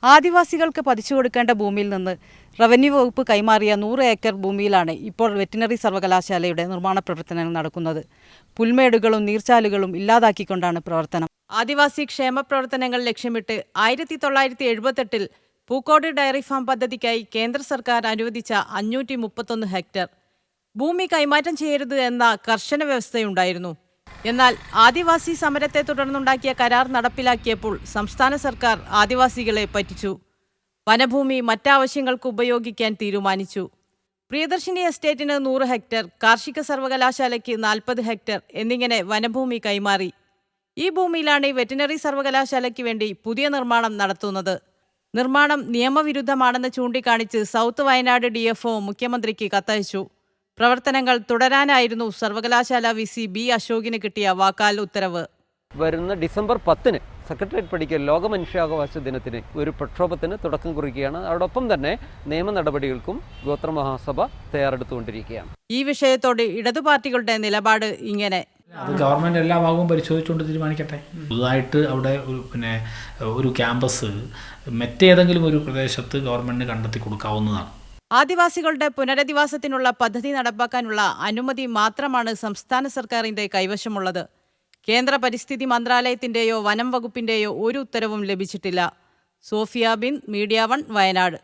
ആദിവാസികൾക്ക് പതിച്ചു കൊടുക്കേണ്ട ഭൂമിയിൽ നിന്ന് റവന്യൂ വകുപ്പ് കൈമാറിയ 100 ഏക്കർ ഭൂമിയിലാണ് ഇപ്പോൾ വെറ്റിനറി സർവകലാശാലയുടെ നിർമ്മാണ പ്രവർത്തനങ്ങൾ നടക്കുന്നത്. പുൽമേടുകളും നീർച്ചാലുകളും ഇല്ലാതാക്കിക്കൊണ്ടാണ് പ്രവർത്തനം. ആദിവാസി ക്ഷേമ പ്രവർത്തനങ്ങൾ ലക്ഷ്യമിട്ട് 1978 പൂക്കോട് ഡയറി ഫാം പദ്ധതിക്കായി കേന്ദ്ര സർക്കാർ അനുവദിച്ച 531 ഹെക്ടർ ഭൂമി കൈമാറ്റം ചെയ്യരുത് എന്ന കർശന വ്യവസ്ഥയുണ്ടായിരുന്നു. എന്നാൽ ആദിവാസി സമരത്തെ തുടർന്നുണ്ടാക്കിയ കരാർ നടപ്പിലാക്കിയപ്പോൾ സംസ്ഥാന സർക്കാർ ആദിവാസികളെ പറ്റിച്ചു. വനഭൂമി മറ്റാവശ്യങ്ങൾക്ക് ഉപയോഗിക്കാൻ തീരുമാനിച്ചു. പ്രിയദർശിനി എസ്റ്റേറ്റിന് 100 ഹെക്ടർ, കാർഷിക സർവകലാശാലയ്ക്ക് 40 ഹെക്ടർ എന്നിങ്ങനെ വനഭൂമി കൈമാറി. ഈ ഭൂമിയിലാണ് വെറ്റിനറി സർവകലാശാലയ്ക്ക് വേണ്ടി പുതിയ നിർമ്മാണം നടത്തുന്നത്. നിർമ്മാണം നിയമവിരുദ്ധമാണെന്ന് ചൂണ്ടിക്കാണിച്ച് സൗത്ത് വയനാട് DFO മുഖ്യമന്ത്രിക്ക് കത്തയച്ചു. പ്രവർത്തനങ്ങൾ തുടരാനായിരുന്നു സർവകലാശാല VC B അശോകിന് കിട്ടിയ വാക്കാൽ ഉത്തരവ്. വരുന്ന ഡിസംബർ 10 സെക്രട്ടേറിയറ്റ് പടിക്കൽ ലോക മനുഷ്യാവകാശ ദിനത്തിന് ഒരു പ്രക്ഷോഭത്തിന് തുടക്കം കുറിക്കുകയാണ്. അതോടൊപ്പം തന്നെ നിയമ നടപടികൾക്കും ഗോത്രമഹാസഭ തയ്യാറെടുത്തുകൊണ്ടിരിക്കുകയാണ്. ഈ വിഷയത്തോട് ഇടതു പാർട്ടികളുടെ നിലപാട് ഇങ്ങനെ: അത് ഗവൺമെൻറ് എല്ലാ ഭാഗവും പരിശോധിച്ചുകൊണ്ട് തീരുമാനിക്കട്ടെ. പുതുതായിട്ട് അവിടെ ഒരു ക്യാമ്പസ് മറ്റേതെങ്കിലും ഒരു പ്രദേശത്ത് ഗവൺമെൻറ് കണ്ടെത്തി കൊടുക്കാവുന്നതാണ്. ആദിവാസികളുടെ പുനരധിവാസത്തിനുള്ള പദ്ധതി നടപ്പാക്കാനുള്ള അനുമതി മാത്രമാണ് സംസ്ഥാന സർക്കാരിൻ്റെ കൈവശമുള്ളത്. കേന്ദ്ര പരിസ്ഥിതി മന്ത്രാലയത്തിൻ്റെയോ വനം വകുപ്പിൻ്റെയോ ഒരു ഉത്തരവും ലഭിച്ചിട്ടില്ല. സോഫിയ ബിൻ, മീഡിയ 1, വയനാട്.